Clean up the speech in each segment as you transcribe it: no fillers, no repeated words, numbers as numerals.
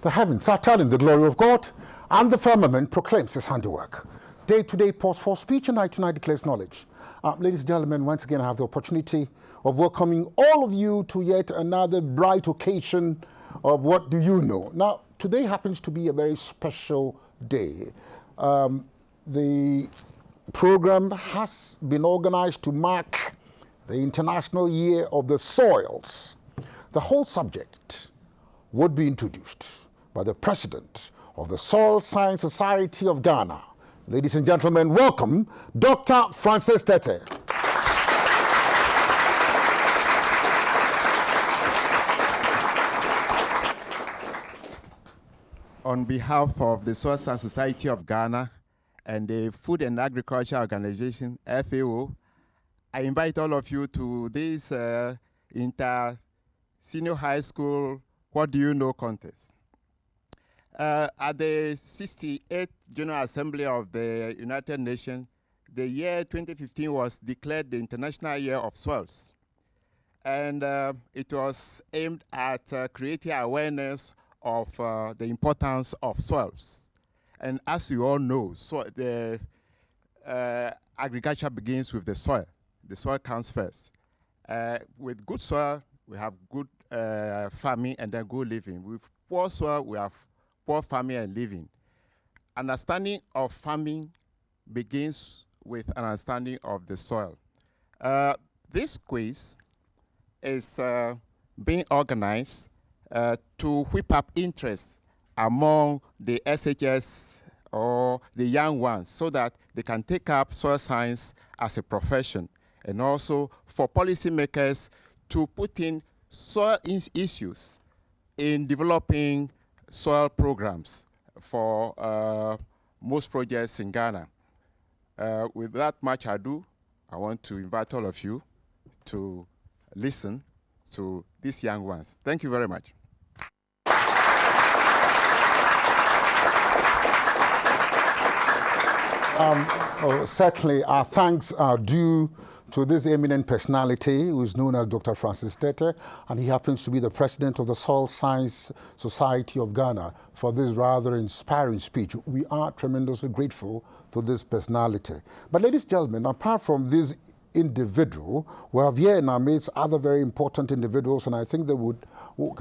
The heavens are telling the glory of God, and the firmament proclaims his handiwork. Day-to-day pause for speech, and night-to-night declares knowledge. Ladies and gentlemen, once again I have the opportunity of welcoming all of you to yet another bright occasion of What Do You Know? Now, today happens to be a very special day. The program has been organized to mark the International Year of the Soils. The whole subject would be introduced by the President of the Soil Science Society of Ghana. Ladies and gentlemen, welcome Dr. Francis Tete. On behalf of the Soil Science Society of Ghana and the Food and Agriculture Organization, FAO, I invite all of you to this inter-senior high school What Do You Know contest. At the 68th General Assembly of the United Nations, the year 2015 was declared the International Year of Soils. And it was aimed at creating awareness of the importance of soils. And as you all know, the agriculture begins with the soil. The soil comes first. With good soil, we have good farming and then good living. With poor soil, we have poor farming and living. Understanding of farming begins with an understanding of the soil. This quiz is being organized to whip up interest among the SHS or the young ones so that they can take up soil science as a profession, and also for policymakers to put in soil issues in developing soil programs for most projects in Ghana. Without much ado, I want to invite all of you to listen to these young ones. Thank you very much. Certainly, our thanks are due to this eminent personality who is known as Dr. Francis Tete, and he happens to be the president of the Soil Science Society of Ghana for this rather inspiring speech. We are tremendously grateful to this personality. But ladies and gentlemen, apart from this individual, we have here in our midst other very important individuals, and I think they would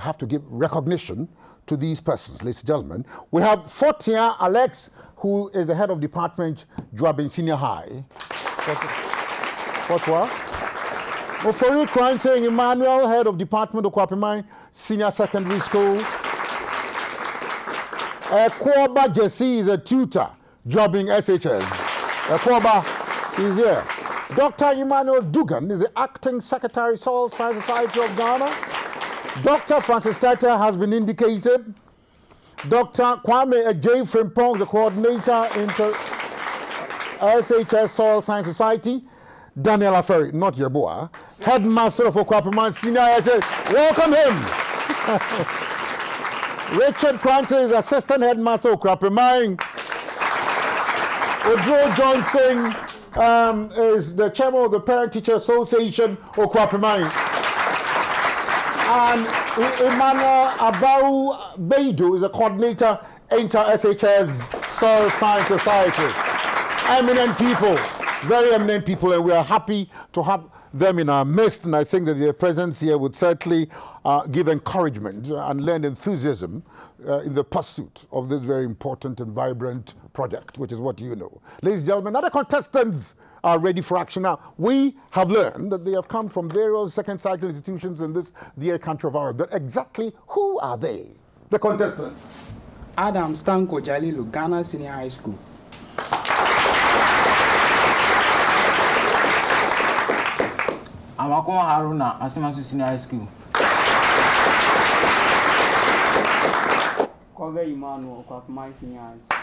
have to give recognition to these persons. Ladies and gentlemen, we have Fortia Alex, who is the head of department, Joabin Senior High. Fortua. Ofori Krante Emmanuel, head of department of Kwapimai Senior Secondary School. Kwoba Jesse is a tutor, jobbing SHS. Kwoba is here. Dr. Emmanuel Dugan is the acting secretary, Soil Science Society of Ghana. Dr. Francis Tete has been indicated. Dr. Kwame J. Frimpong, the coordinator Inter-SHS Soil Science Society. Daniel Aferi, not Yeboah, headmaster of Okwapiman Senior SHS. Welcome him. Richard Krante is assistant headmaster of Okwapiman. Odro Johnson is the chairman of the Parent Teacher Association of Okwapiman. And Emmanuel Abau Beidu is a coordinator, Inter-SHS Soil Science Society. Eminent people, very eminent people, and we are happy to have them in our midst, and I think that their presence here would certainly give encouragement and lend enthusiasm in the pursuit of this very important and vibrant project, which is What Do You Know? Ladies and gentlemen, other contestants are ready for action now. We have learned that they have come from various second cycle institutions in this dear country of ours, but exactly who are they? The contestants. Adam Stanko Jalilu, Ghana Senior High School. Amakon Haruna, Asimasu Senior High School. Kove Emmanuel, Kwapimai Senior High School.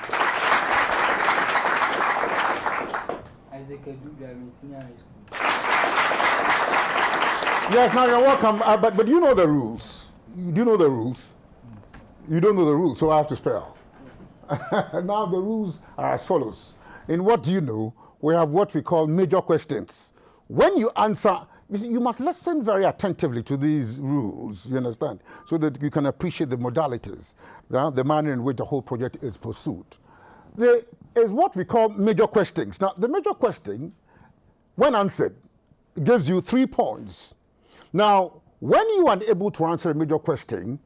Isaac Eduga, Senior High School. Yes, now you're welcome, but you know the rules. You do know the rules. You don't know the rules, so I have to spell. Now the rules are as follows. In What Do You Know, we have what we call major questions. When you answer You see, you must listen very attentively to these rules, you understand, so that you can appreciate the modalities, the manner in which the whole project is pursued. There is what we call major questions. Now, the major question, when answered, gives you 3 points. Now, when you are unable to answer a major question,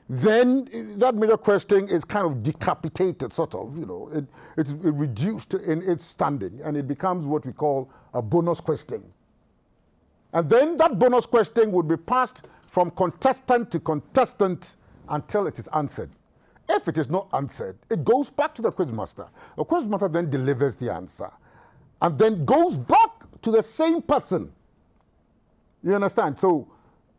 then that major question is kind of decapitated, sort of, you know, it's reduced in its standing, and it becomes what we call a bonus question. And then that bonus question would be passed from contestant to contestant until it is answered. If it is not answered, it goes back to the quizmaster. The quizmaster then delivers the answer and then goes back to the same person. You understand? So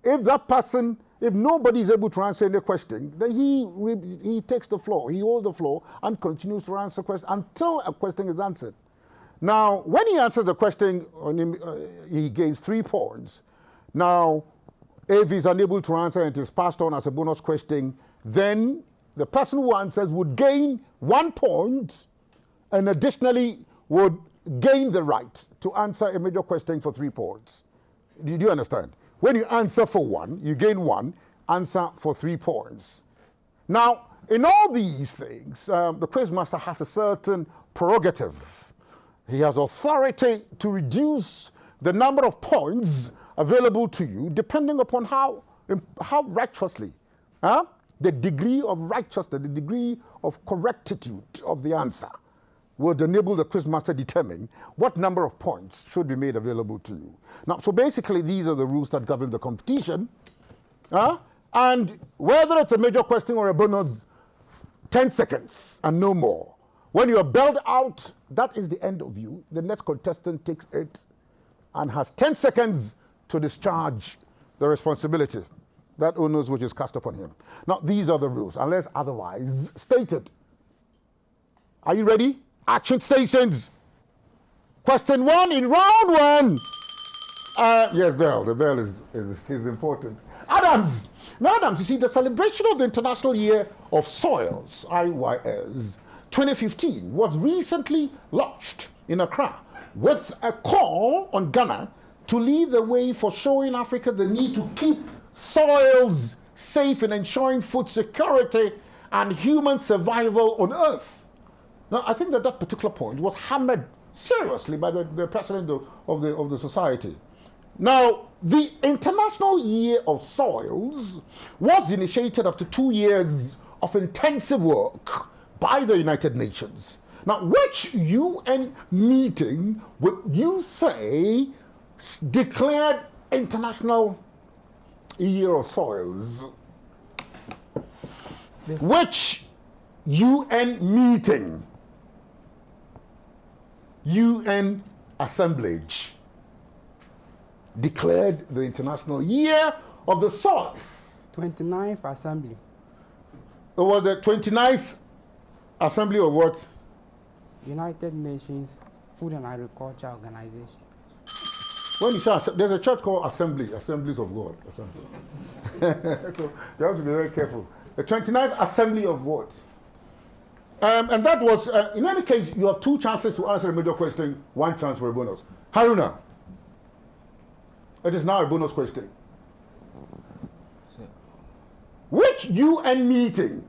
if that person, if nobody is able to answer any question, then he takes the floor, he holds the floor and continues to answer questions until a question is answered. Now, when he answers the question, he gains 3 points. Now, if he's unable to answer and it is passed on as a bonus question, then the person who answers would gain 1 point and additionally would gain the right to answer a major question for 3 points. Do you understand? When you answer for 1, you gain 1, answer for 3 points. Now, in all these things, the quizmaster has a certain prerogative. He has authority to reduce the number of points available to you depending upon how righteously, the degree of righteousness, the degree of correctitude of the answer would enable the quizmaster determine what number of points should be made available to you. Now, so basically, these are the rules that govern the competition. And whether it's a major question or a bonus, 10 seconds and no more. When you are bailed out, that is the end of you. The next contestant takes it and has 10 seconds to discharge the responsibility, that onus which is cast upon him. Now, these are the rules, unless otherwise stated. Are you ready? Action stations. Question 1 in round 1. Yes, bell. The bell is important. Adams. Now, Adams, you see, the celebration of the International Year of Soils, IYS, 2015, was recently launched in Accra with a call on Ghana to lead the way for showing Africa the need to keep soils safe in ensuring food security and human survival on Earth. Now, I think that particular point was hammered seriously by the president of the society. Now, the International Year of Soils was initiated after 2 years of intensive work by the United Nations. Now, which UN meeting would you say declared International Year of Soils? Which UN meeting? UN assemblage declared the International Year of the Soils. 29th Assembly. It was the 29th Assembly of what? United Nations Food and Agriculture Organization. When you say, there's a church called Assemblies of God or something. So you have to be very careful. The 29th Assembly of what? And that was, in any case, you have 2 chances to answer a major question, 1 chance for a bonus. Haruna, it is now a bonus question. Which UN meeting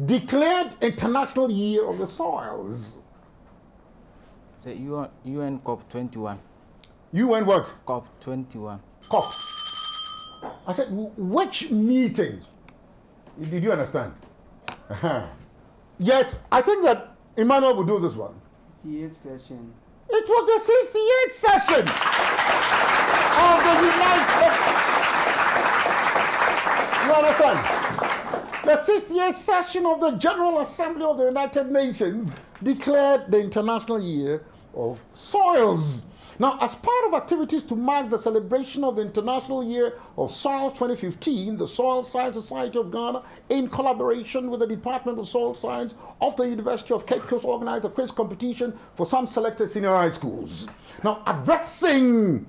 declared International Year of the Soils? The UN COP21. UN what? COP21. COP. I said, which meeting? Did you understand? Yes, I think that Emmanuel will do this one. 68th session. It was the 68th session of the You understand? The 68th session of the General Assembly of the United Nations declared the International Year of Soils. Now, as part of activities to mark the celebration of the International Year of Soils 2015, the Soil Science Society of Ghana, in collaboration with the Department of Soil Science of the University of Cape Coast, organized a quiz competition for some selected senior high schools. Now, addressing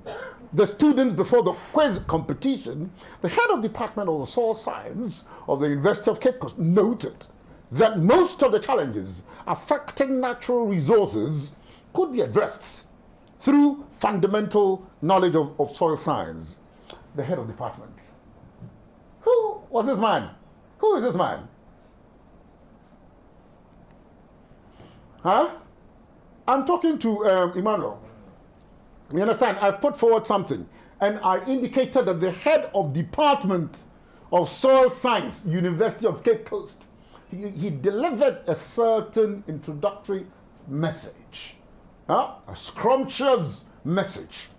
the students before the quiz competition, the head of Department of the Soil Science of the University of Cape Coast noted that most of the challenges affecting natural resources could be addressed through fundamental knowledge of soil science, the head of department. Who was this man? Who is this man? Huh? I'm talking to Emmanuel. You understand? I've put forward something, and I indicated that the head of department of soil science, University of Cape Coast, he delivered a certain introductory message, a scrumptious message,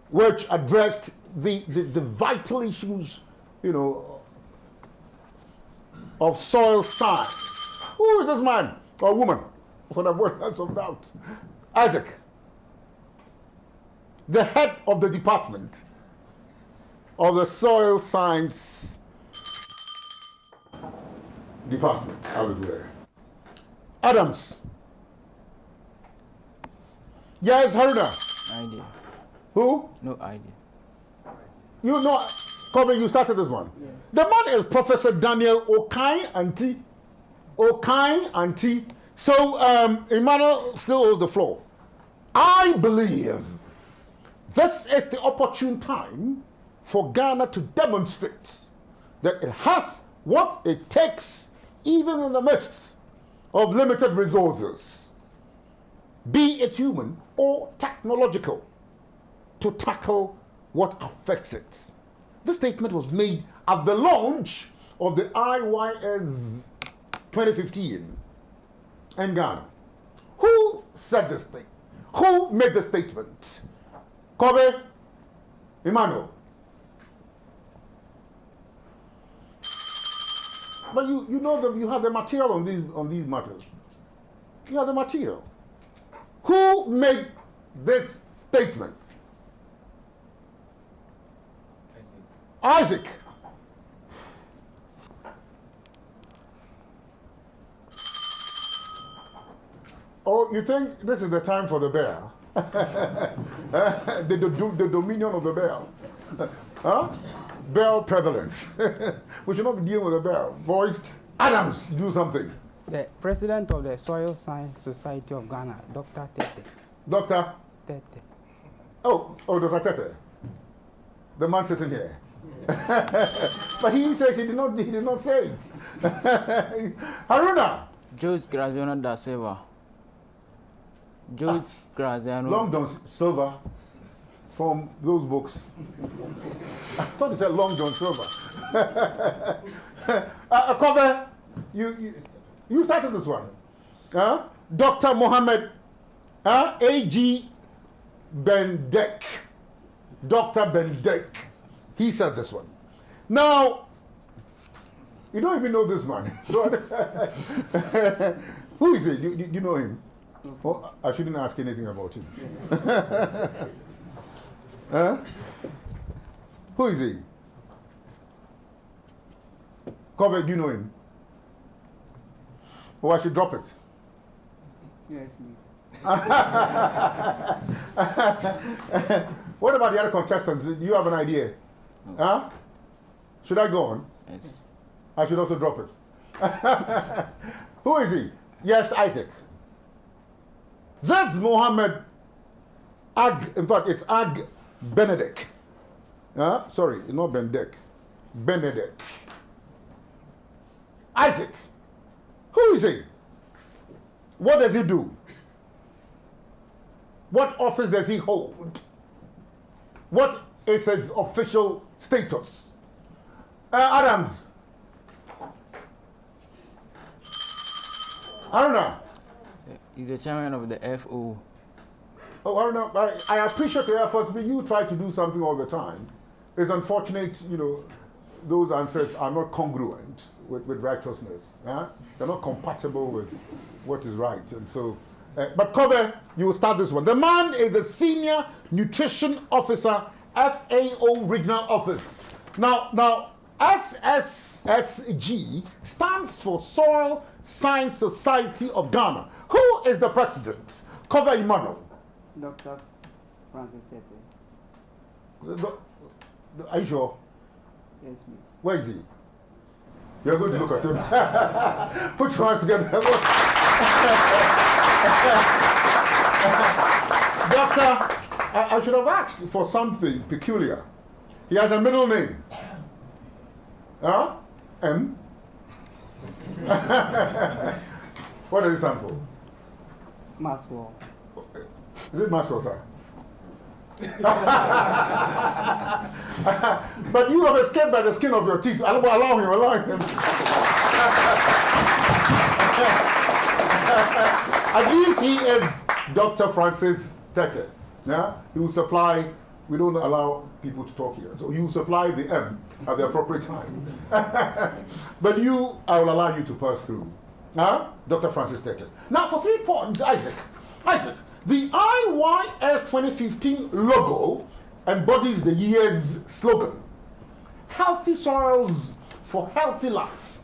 which addressed the vital issues, of soil science. Who is this man or woman? For the avoidance of doubt, Isaac, the head of the department of the soil science department, as it were. Adams. Yes, Haruna. Idea. Who? No idea. You know, Kobe, you started this one. Yes. The man is Professor Daniel Okai Anti. Okai Anti. So, Emmanuel still holds the floor. I believe this is the opportune time for Ghana to demonstrate that it has what it takes, even in the midst of limited resources, be it human or technological, to tackle what affects it. This statement was made at the launch of the IYS 2015 in Ghana. Who said this thing? Who made the statement? Kobe? Emmanuel? But you know them, you have the material on these matters. You have the material. Who made this statement? Isaac. Oh, you think this is the time for the bell? the dominion of the bell. Huh? Bell prevalence. We should not be dealing with the bell. Boys, Adams, do something. The president of the Soil Science Society of Ghana, Dr. Tete. Doctor? Tete. Oh, Dr. Tete. The man sitting here. But he says he did not say it. Haruna. Jose Graziano da Silva. Jose Graziano. Long John Silver from those books. I thought you said Long John Silver. Cover, you started this one. Dr. Mohammed A.G. Bendek. Dr. Bendek. He said this one. Now, you don't even know this man. Who is he? Do you know him? Oh, I shouldn't ask anything about him. Who is he? Cover, do you know him? Oh, I should drop it. Yes, please. What about the other contestants? Do you have an idea? Huh? Should I go on? Yes. I should also drop it. Who is he? Yes, Isaac. This Mohammed in fact, it's Ag Benedek. Sorry, not Bendek. Benedek. Isaac. Who is he? What does he do? What office does he hold? What is his official status? Adams. I don't know. He's the chairman of the FO. Oh, I don't know. I appreciate your efforts, but you try to do something all the time. It's unfortunate, those answers are not congruent with righteousness. They're not compatible with what is right. And so, but Kobe, you will start this one. The man is a senior nutrition officer, FAO regional office. Now, SSSG stands for Soil Science Society of Ghana. Who is the president? Kobe Emmanuel. Dr. Francis Tete. Are you sure? Yes, please. Where is he? You're going to look at him. Put your hands together. Doctor, I should have asked for something peculiar. He has a middle name. Huh? M? What does it stand for? Maxwell. Is it Maxwell, sir? But you have escaped by the skin of your teeth. Allow him. At least he is Dr. Francis Tete. Yeah? He will supply, we don't allow people to talk here, so he will supply the M at the appropriate time. But you, I will allow you to pass through. Huh? Dr. Francis Tete. Now for 3 points, Isaac, the IYS 2015 logo embodies the year's slogan, healthy soils for healthy life.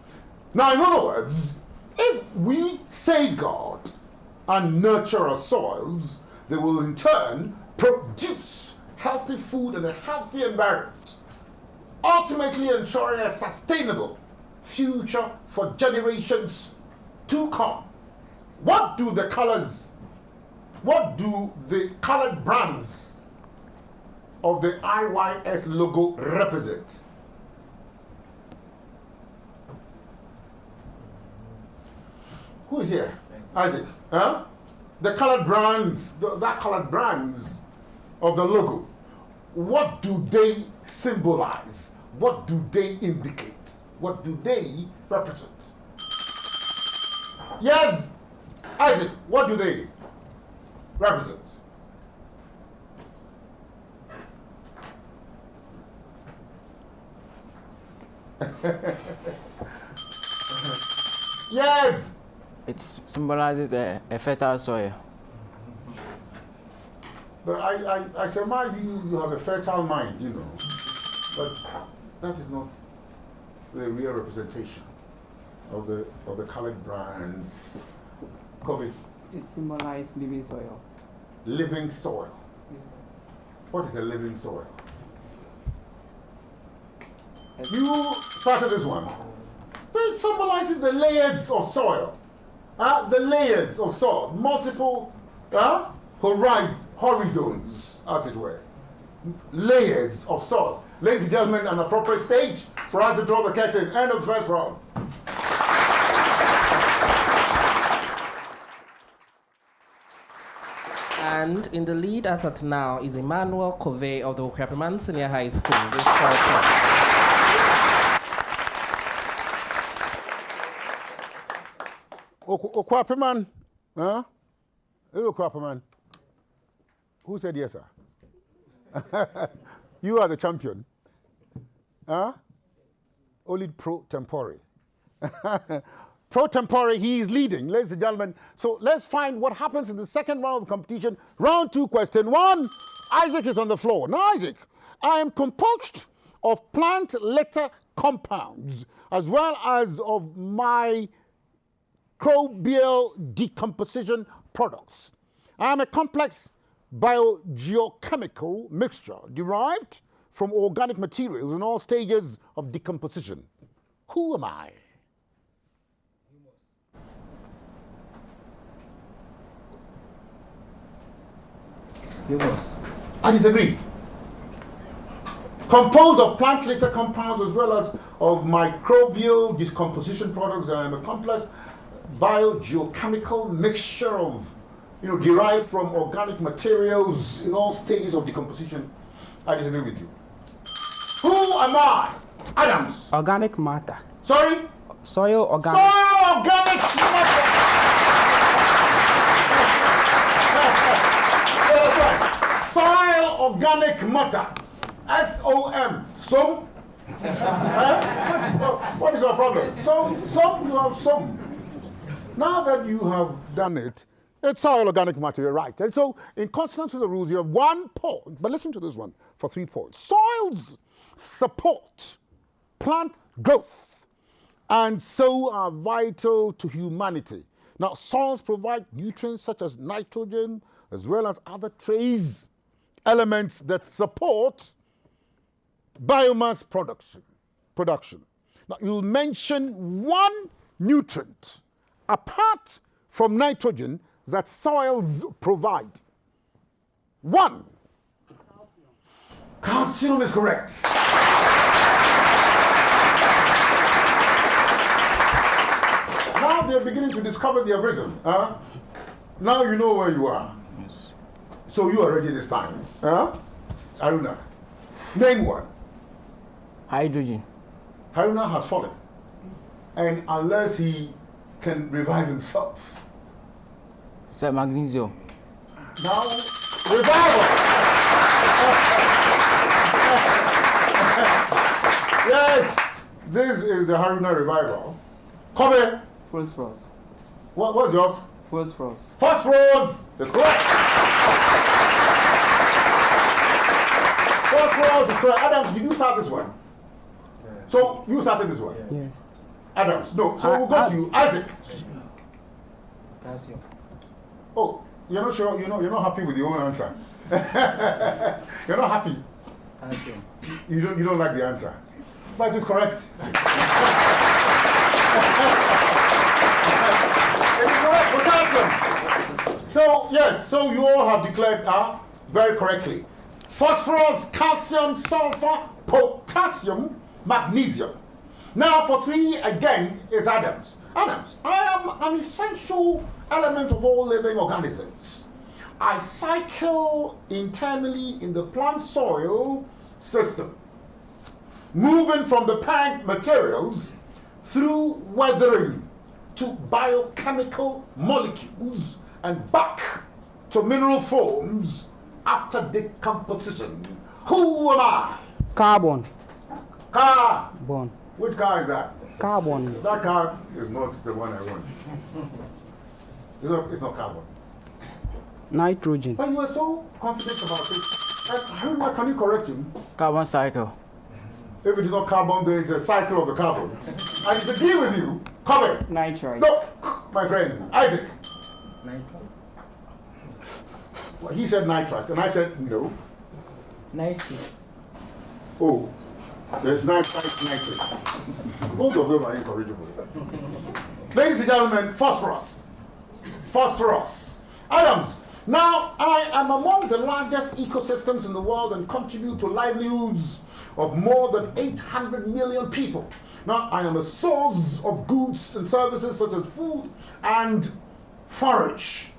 Now, in other words, if we safeguard and nurture our soils, they will in turn produce healthy food and a healthy environment, ultimately ensuring a sustainable future for generations to come. What do the colored brands of the IYS logo represent? Who is here? Isaac. Huh? The colored brands, that colored brands of the logo, what do they symbolize? What do they indicate? What do they represent? Yes, Isaac, what do they represent? Yes. It symbolizes a fertile soil. But I surmise you have a fertile mind, you know. But that is not the real representation of the colored brands. COVID. It symbolizes living soil. Living soil. Yeah. What is a living soil? You started this one. It symbolizes the layers of soil. The layers of soil. Multiple horizons, as it were. Layers of soil. Ladies and gentlemen, an appropriate stage for us to draw the curtain. End of the first round. And in the lead as at now is Emmanuel Covey of the Okwapiman Senior High School. Okwapiman, huh? Okwapiman. Who said yes, sir? You are the champion. Huh? Only pro tempore. Pro tempore, he is leading, ladies and gentlemen. So let's find what happens in the second round of the competition. Round 2, question 1. Isaac is on the floor. Now, Isaac, I am composed of plant litter compounds as well as of microbial decomposition products. I am a complex biogeochemical mixture derived from organic materials in all stages of decomposition. Who am I? Humus. I disagree. Composed of plant litter compounds as well as of microbial decomposition products, I am a complex biogeochemical mixture of, derived from organic materials in all stages of decomposition. I disagree with you. Who am I? Adams. Organic matter. Sorry? Soil organic. Soil organic matter. Soil organic matter. SOM. Some? What is your problem? Some, you have some. Now that you have done it, it's soil organic matter, you're right. And so, in consonance with the rules, you have 1 point. But listen to this one for 3 points. Soils support plant growth and so are vital to humanity. Now, soils provide nutrients such as nitrogen as well as other trace elements that support biomass production. Now, you'll mention 1 nutrient apart from nitrogen that soils provide? 1. Calcium is correct. Now they're beginning to discover their rhythm. Now you know where you are. Yes. So you are ready this time. Haruna, name one. Hydrogen. Haruna has fallen. And unless he can revive himself. Say magnesium. Now, revival! Yes, this is the Haruna revival. Come here. Phosphorus. What's yours? Phosphorus. Phosphorus is correct. Phosphorus is correct. Adam, did you start this one? So you started this one? Yes. Adams, no. So we'll go to you. Isaac. Calcium. Oh, you're not sure? You're not happy with your own answer. You're not happy. Calcium. You don't like the answer. But it's correct. It's correct, potassium. So yes, so you all have declared very correctly. Phosphorus, calcium, sulfur, potassium, magnesium. Now for 3 again, it's Adams. Adams, I am an essential element of all living organisms. I cycle internally in the plant soil system, moving from the plant materials through weathering to biochemical molecules and back to mineral forms after decomposition. Who am I? Carbon. Car. Which car is that? Carbon. That car is not the one I want. It's not carbon. Nitrogen. But you are so confident about it. Haruna, can you correct him? Carbon cycle. If it is not carbon, then it's a cycle of the carbon. I disagree with you. Comment. Nitrite. No, my friend, Isaac. Nitrite. Well, he said nitrite, and I said no. Nitrate. Oh, there's nitrite. Both of them are incorrigible. Ladies and gentlemen, phosphorus. Phosphorus. Adams. Now, I am among the largest ecosystems in the world and contribute to livelihoods of more than 800 million people. Now, I am a source of goods and services such as food and forage,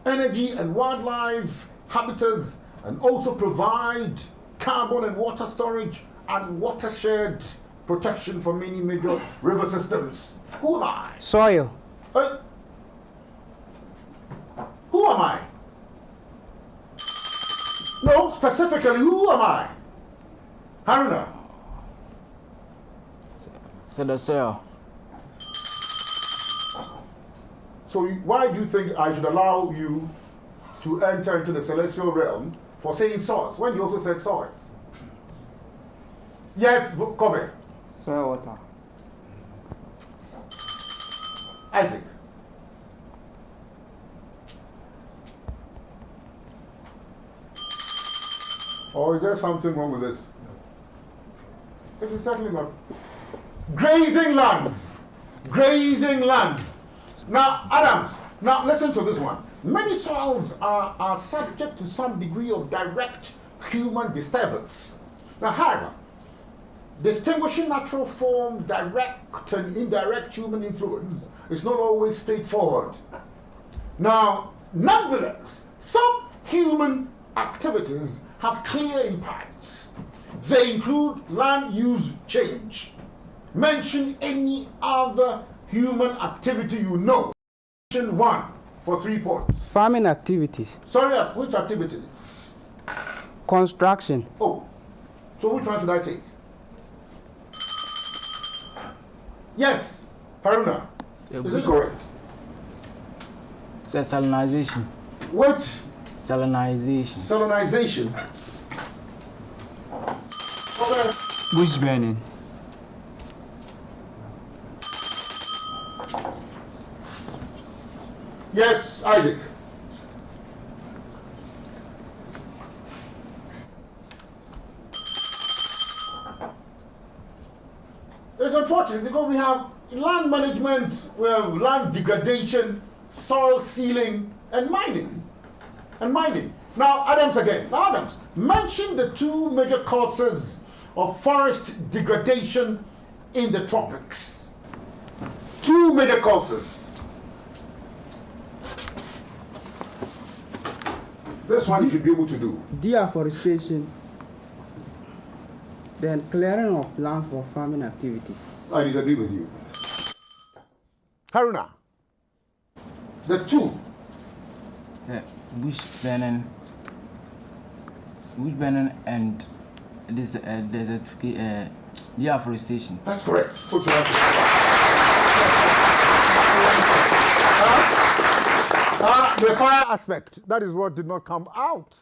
energy and wildlife habitats, and also provide carbon and water storage and watershed protection for many major river systems. Who am I? Soil. Who am I? No, specifically, who am I? Haruna. Say the soil. So why do you think I should allow you to enter into the celestial realm for saying soils when you also said soils? Yes, Kobe. Soil water. Isaac. Or is there something wrong with this? It is certainly not. Grazing lands. Grazing lands. Now, Adams, now listen to this one. Many soils are subject to some degree of direct human disturbance. Now, however, distinguishing natural form, direct and indirect human influence is not always straightforward. Now, nonetheless, some human activities have clear impacts. They include land use change. Mention any other human activity you know. Mention one for 3 points. Farming activities. Sorry, which activity? Construction. Oh, so which one should I take? Yes, Haruna. Is it correct? Say salinization. What? Salinization. Salinization. Okay. Bush burning. Yes, Isaac. It's unfortunate because we have land management, we have land degradation, soil sealing, and mining. Now, Adams again. Now, Adams, mention the two major causes of forest degradation in the tropics. Two major causes. This one you should be able to do. Deforestation, then clearing of land for farming activities. I disagree with you. Haruna, the two. Bush burning and this deforestation. That's correct. Put your hand the fire aspect, that is what did not come out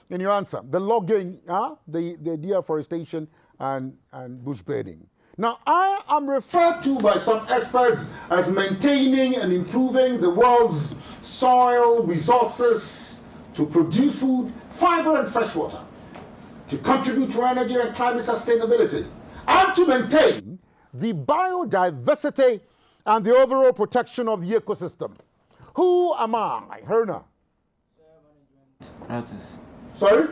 in your answer. The logging, the deforestation and bush burning. Now, I am referred to by some experts as maintaining and improving the world's soil resources to produce food, fiber, and fresh water, to contribute to energy and climate sustainability, and to maintain the biodiversity and the overall protection of the ecosystem. Who am I? Herna. Practice. Sorry?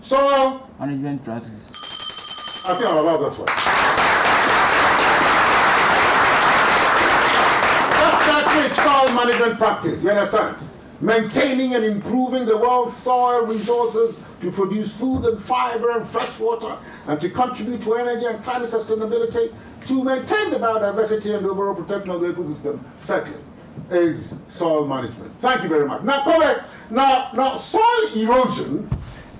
Soil Management practice. I think I'll allow that one. That's soil management practice, you understand? Maintaining and improving the world's soil resources to produce food and fiber and fresh water, and to contribute to energy and climate sustainability, to maintain the biodiversity and overall protection of the ecosystem, certainly, is soil management. Thank you very much. Now, correct. Now, soil erosion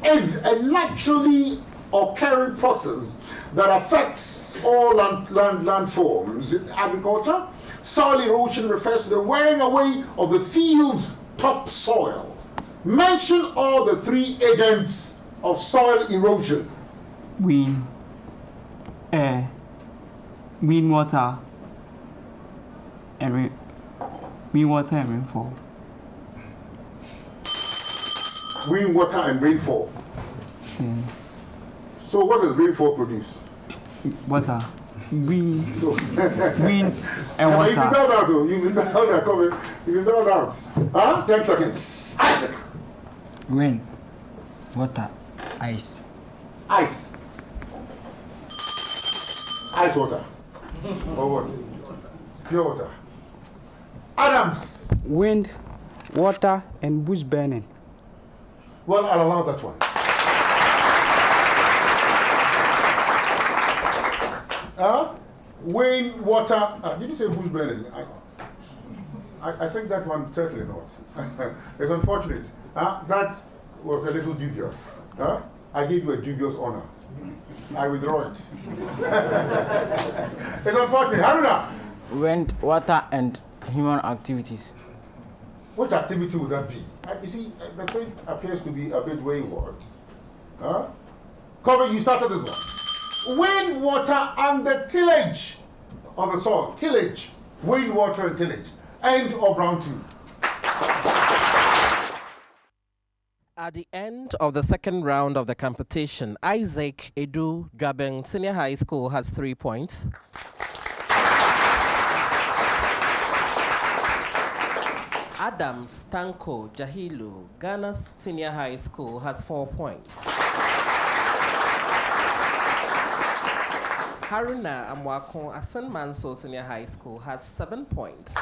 is a naturally occurring process that affects all land forms. In agriculture, soil erosion refers to the wearing away of the field's topsoil. Mention all the three agents of soil erosion. Wind, air, water, and rainfall. Wind, water, and rainfall. Yeah. So what does rainfall produce? Water, wind, So, wind, and You've been water. down out. You've been down out. Come in. You've been down out. Huh? 10 seconds. Isaac. Wind, water, ice. Ice. Ice water. Or what? Pure water. Adams. Wind, water, and bush burning. Well, I'll allow that one. Wind, water. Did you say bush burning? I think that one certainly not. It's unfortunate. That was a little dubious. I gave you a dubious honor. I withdraw it. It's unfortunate. Haruna, Wind, water, and human activities. what activity would that be? You see, the thing appears to be a bit wayward. Cover, you started this one. Wind, water, and the tillage of the soil. Tillage. Wind, water, and tillage. End of round 2. At the end of the second round of the competition, Isaac Edu Dwabeng Senior High School has 3 points. Adams Tanko Jahilu Ghana Senior High School has 4 points. Haruna Amwako Asan Manso Senior High School has 7 points.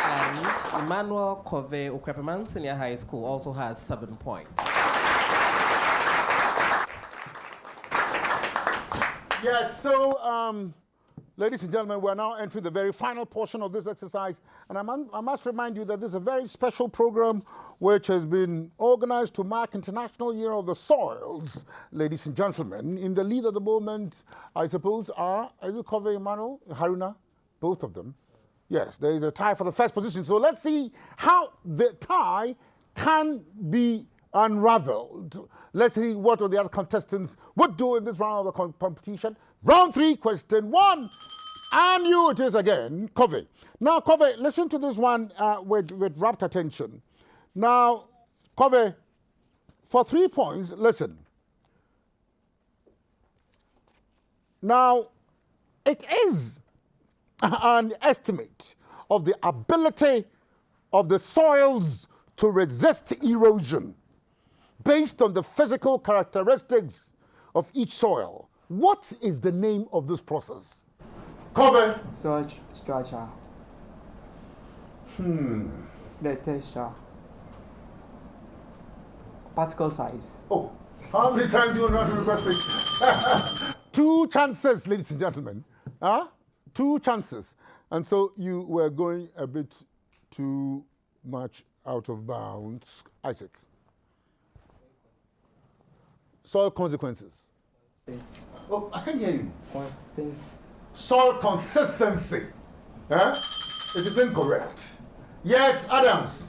And Emmanuel Kove Ukrepeman Senior High School also has 7 points. Yes, so, ladies and gentlemen, we're now entering the very final portion of this exercise. And I must remind you that this is a very special program which has been organized to mark International Year of the Soils, ladies and gentlemen. In the lead at the moment, I suppose, are you Kove, Emmanuel, Haruna? Both of them. Yes, there is a tie for the first position. So let's see how the tie can be unraveled. Let's see what the other contestants would do in this round of the competition. Round 3, question 1. And you it is again, Kove. Now, Kove, listen to this one with rapt attention. Now, Kove, for 3 points, listen. Now, it is an estimate of the ability of the soils to resist erosion based on the physical characteristics of each soil. What is the name of this process? Cover. Soil structure. The texture. Particle size. Oh, how many times do you want to answer the question? 2 chances, ladies and gentlemen. 2 chances. And so you were going a bit too much out of bounds. Isaac. Soil consequences. Oh, I can hear you. Consistency. Soil consistency. It is incorrect. Yes, Adams.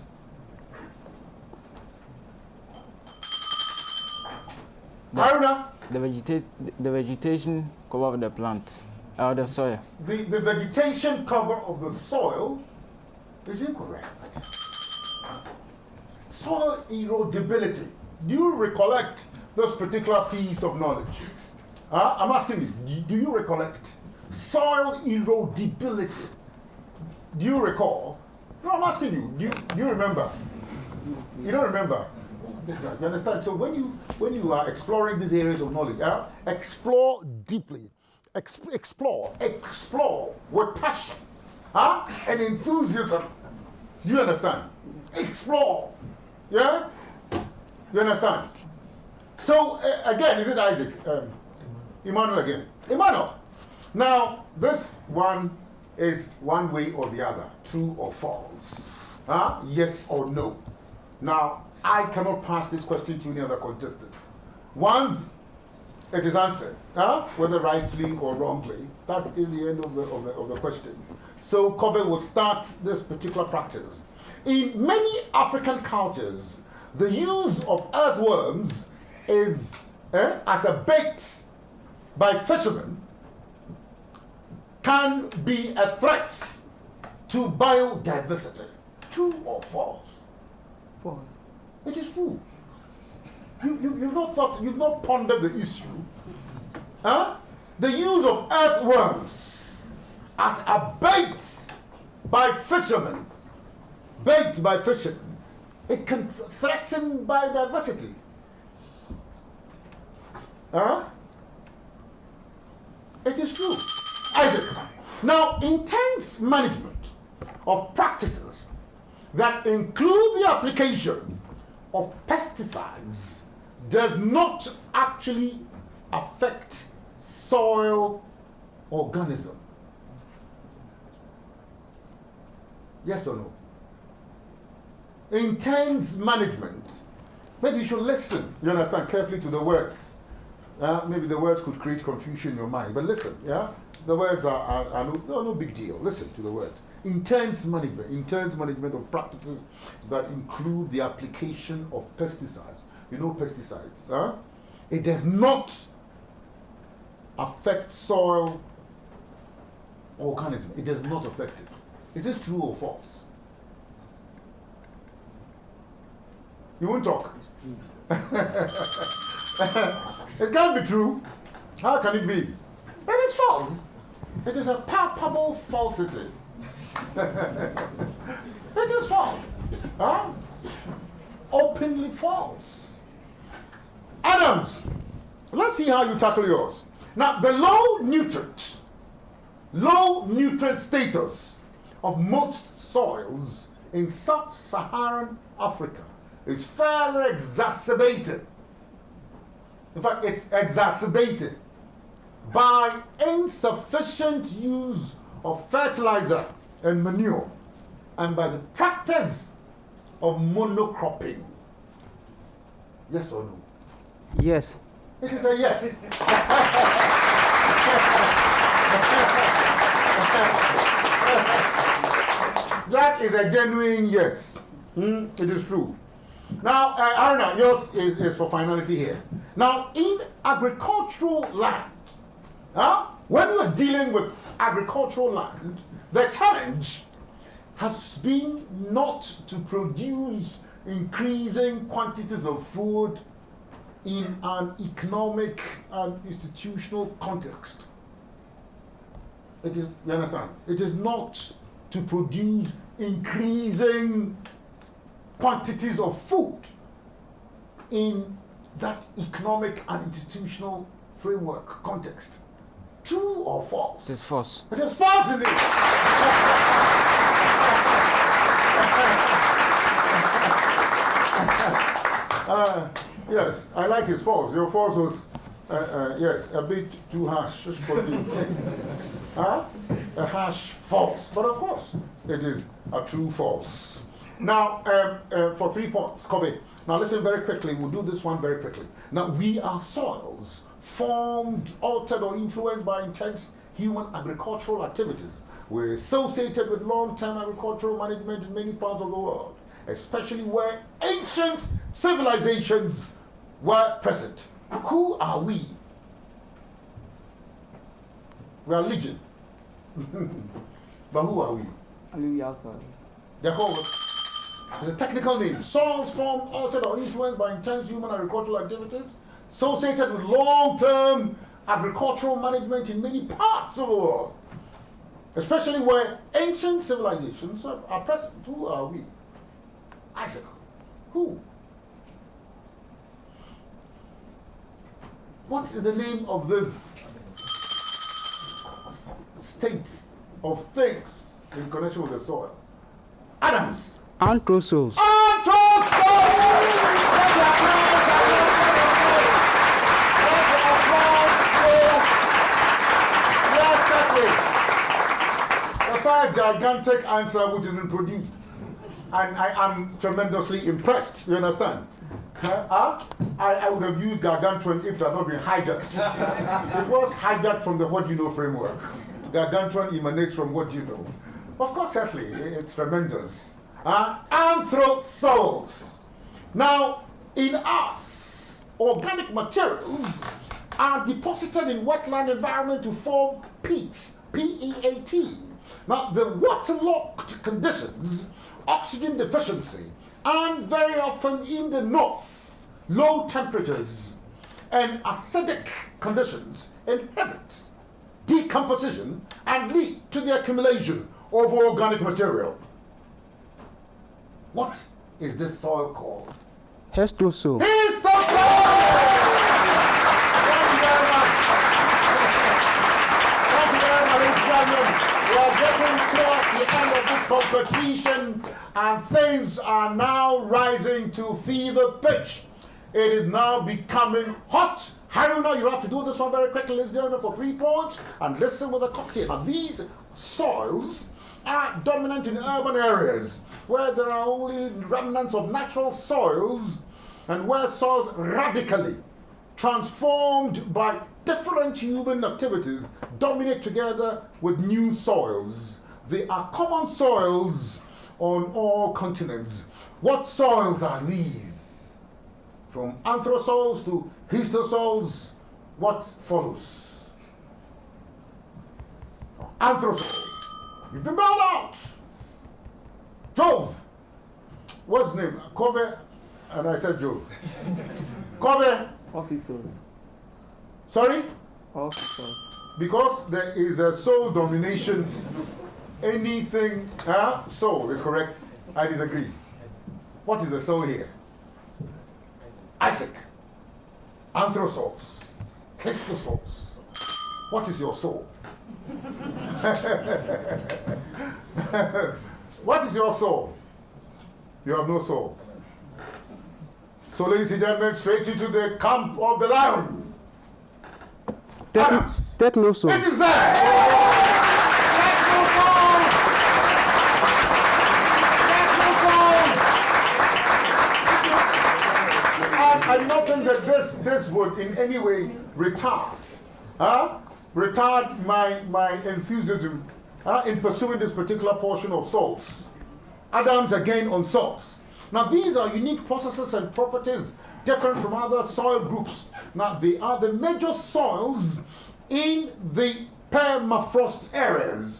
Haruna. The vegetation cover of the plant or the soil. The vegetation cover of the soil is incorrect. Soil erodibility. Do you recollect this particular piece of knowledge? I'm asking you, do you recollect soil erodibility? Do you recall? No, I'm asking you, do you remember? You don't remember? You understand? So when you are exploring these areas of knowledge, explore deeply, explore with passion, and enthusiasm. Do you understand? Explore, yeah. You understand? So again, is it Isaac? Emmanuel again. Emmanuel. Now this one is one way or the other, true or false, yes or no. Now, I cannot pass this question to any other contestant. Once it is answered, whether rightly or wrongly, that is the end of the question. So Kobe would start this particular practice. In many African cultures, the use of earthworms is as a bait by fishermen can be a threat to biodiversity. True or false? False. It is true. You've not thought, you've not pondered the issue. The use of earthworms as a bait by fishermen, it can threaten biodiversity. It is true. Isaac. Now, intense management of practices that include the application of pesticides does not actually affect soil organism. Yes or no? Intense management. Maybe you should listen, you understand, carefully to the words. Maybe the words could create confusion in your mind, but listen, yeah? The words are no big deal. Listen to the words. Intense management of practices that include the application of pesticides. You know pesticides, It does not affect soil organism. It does not affect it. Is this true or false? You won't talk. It can't be true. How can it be? It is false. It is a palpable falsity. It is false. Openly false. Adams, let's see how you tackle yours. Now, the low nutrient status of most soils in sub-Saharan Africa is further exacerbated. In fact, it's exacerbated by insufficient use of fertilizer and manure, and by the practice of monocropping. Yes or no? Yes. It is a yes. That is a genuine yes. It is true. Now, Aruna, yours is for finality here. Now, in agricultural land, when you are dealing with agricultural land, the challenge has been not to produce increasing quantities of food in an economic and institutional context. It is, you understand? It is not to produce increasing quantities of food in that economic and institutional framework context. True or false? It is false. It is false indeed. Yes, I like his false. Your false was, yes, a bit too harsh for you. A harsh false. But of course, it is a true false. Now, for 3 points, Kobe. Now listen very quickly. We'll do this one very quickly. Now, we are soils formed, altered, or influenced by intense human agricultural activities. We're associated with long-term agricultural management in many parts of the world, especially where ancient civilizations were present. Who are we? We are legion. But who are we? Alluvial soils. Therefore, it's a technical name. Soils formed, altered, or influenced by intense human agricultural activities, associated with long-term agricultural management in many parts of the world, especially where ancient civilizations are present. Who are we? Isaac. Who? What is the name of this state of things in connection with the soil? Adams. Anthrozoals. A gigantic answer which has been produced, and I am tremendously impressed. You understand? I would have used gargantuan if it had not been hijacked. It was hijacked from the What You Know framework. Gargantuan emanates from What You Know. Of course, certainly, it's tremendous. Anthrozoals. Now, in us, organic materials are deposited in wetland environment to form peat, P-E-A-T. Now, the waterlogged conditions, oxygen deficiency, and very often in the north, low temperatures and acidic conditions inhibit decomposition and lead to the accumulation of organic material. What is this soil called? Hestosoil. Histosoil! Thank you very much. Thank you very much, ladies and gentlemen. We are getting towards the end of this competition, and things are now rising to fever pitch. It is now becoming hot. Haruna, you have to do this one very quickly, ladies and gentlemen, for 3 points, and listen with a cocktail. Now, these soils are dominant in urban areas where there are only remnants of natural soils, and where soils radically transformed by different human activities dominate together with new soils. They are common soils on all continents. What soils are these? From anthrozoals to histosoils, what follows? Anthrozoals. You've been bailed out. Jove. What's his name? Kobe. And I said Jove. Kobe. Officers. Sorry? Officers. Because there is a soul domination. Anything, soul is correct. I disagree. What is the soul here? Isaac. Anthrozoals. Histosols. What is your soul? What is your soul? You have no soul. So, ladies and gentlemen, straight into the camp of the lion. Technosols. It is there! Technosols! And nothing that this would in any way retard. Retard my enthusiasm in pursuing this particular portion of salts. Adams again on salts. Now, these are unique processes and properties different from other soil groups. Now, they are the major soils in the permafrost areas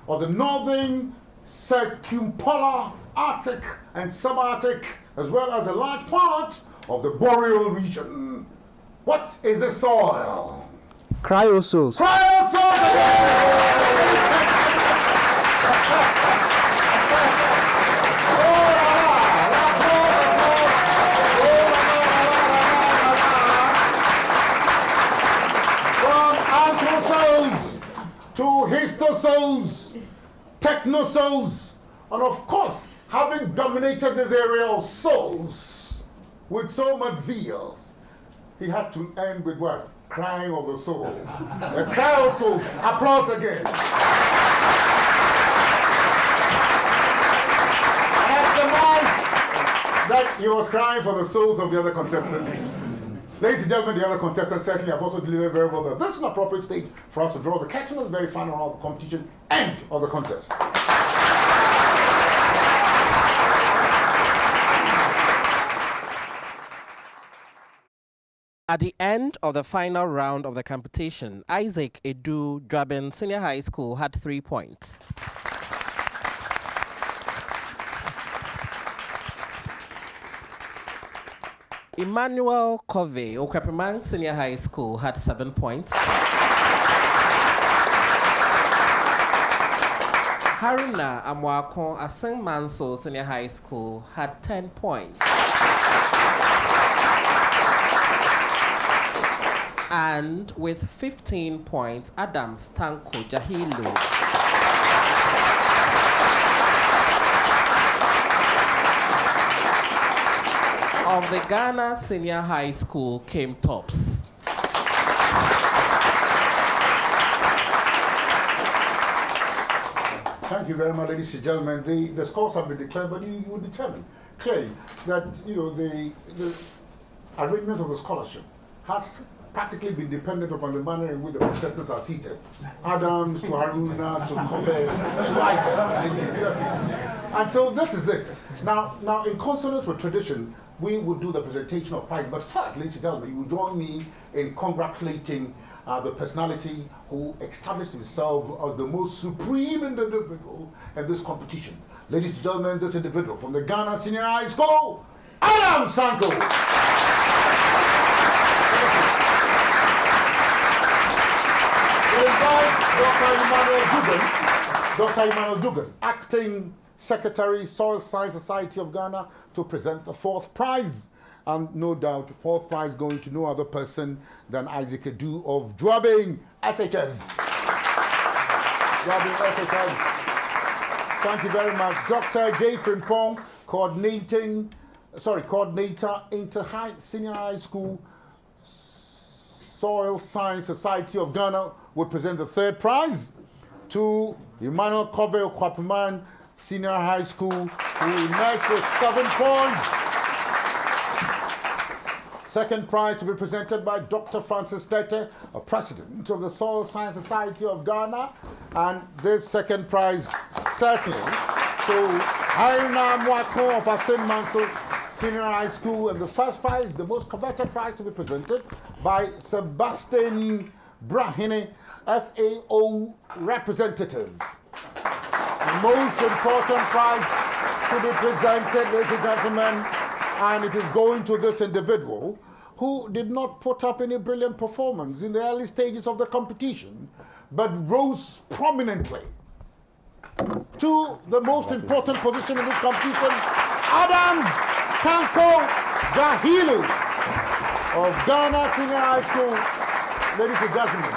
of the northern, circumpolar, Arctic, and subarctic, as well as a large part of the boreal region. What is the soil? Cryosols. Cryosols! souls, techno souls, and of course, having dominated this area of souls with so much zeal, he had to end with what? Crying of the soul. A cry of soul. Applause again. That's the man that he was crying for the souls of the other contestants. Ladies and gentlemen, the other contestants certainly have also delivered very well. This is an appropriate stage for us to draw the curtain of the very final round of the competition, end of the contest. At the end of the final round of the competition, Isaac Edu Draben Senior High School had 3 points. Emmanuel Covey, Okwepremang Senior High School had 7 points. Haruna Amwakon Aseng Manso Senior High School had 10 points. And with 15 points, Adams Tanko Jahilu of the Ghana Senior High School came tops. Thank you very much, ladies and gentlemen. The scores have been declared, but you will determine clearly that the arrangement of the scholarship has practically been dependent upon the manner in which the contestants are seated. Adams to Haruna to Kobe to Isaac. And so this is it. Now, in consonance with tradition, we will do the presentation of prizes. But first, ladies and gentlemen, you will join me in congratulating the personality who established himself as the most supreme individual in this competition. Ladies and gentlemen, this individual from the Ghana Senior High School, Adams Tanko. Dr. Emmanuel Dugan, Acting Secretary, Soil Science Society of Ghana, to present the 4th prize. And no doubt, 4th prize going to no other person than Isaac Edu of Dwabing SHS. Dwabing SHS. Thank you very much. Dr. J. Frimpong, Coordinator, Senior High School, Soil Science Society of Ghana, would present the 3rd prize to Emmanuel Covey Okwepremang Senior High School, who emerged with 7 points. 2nd prize to be presented by Dr. Francis Tete, a president of the Soil Science Society of Ghana. And this 2nd prize, certainly, to Haruna Mwako of Aseng Manso Senior High School. And the 1st prize, the most coveted prize, to be presented by Sebastian Brahine, FAO representative. The most important prize to be presented, ladies and gentlemen, and it is going to this individual who did not put up any brilliant performance in the early stages of the competition, but rose prominently to the most important position in this competition, Adams Tanko Jahilu of Ghana Senior High School. Ladies and gentlemen,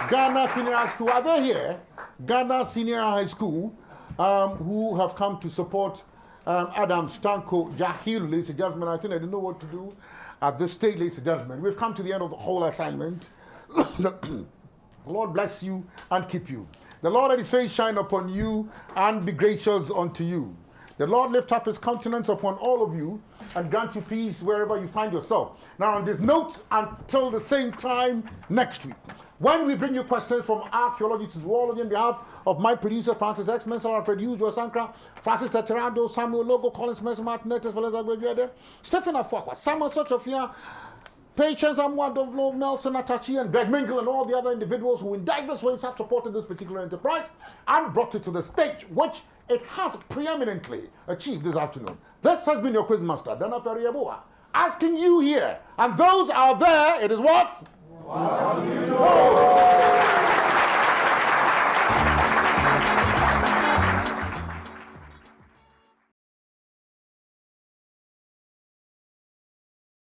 Ghana Senior High School, are they here? Ghana Senior High School, who have come to support Adams Tanko Jahilu. Ladies and gentlemen, I think I didn't know what to do at this stage, ladies and gentlemen. We've come to the end of the whole assignment. The Lord bless you and keep you. The Lord let his face shine upon you and be gracious unto you. The Lord lift up his countenance upon all of you and grant you peace wherever you find yourself. Now, on this note, until the same time next week, when we bring you questions from archaeology to zoology, on behalf of my producer, Francis X. Mensah, Alfred Hughes, Joe Sankra, Francis Teterado, Samuel Logo, Collins Mensah, Martinez, Valeza, Stephen Afwakwa, Samuel Sochofia, Patience Amwadovlo, Nelson Atachi, and Greg Mingle, and all the other individuals who in diverse ways have supported this particular enterprise and brought it to the stage which it has preeminently achieved this afternoon. This has been your quizmaster, Dana Ferriabua, asking you here, and those out there, it is what? What do you know?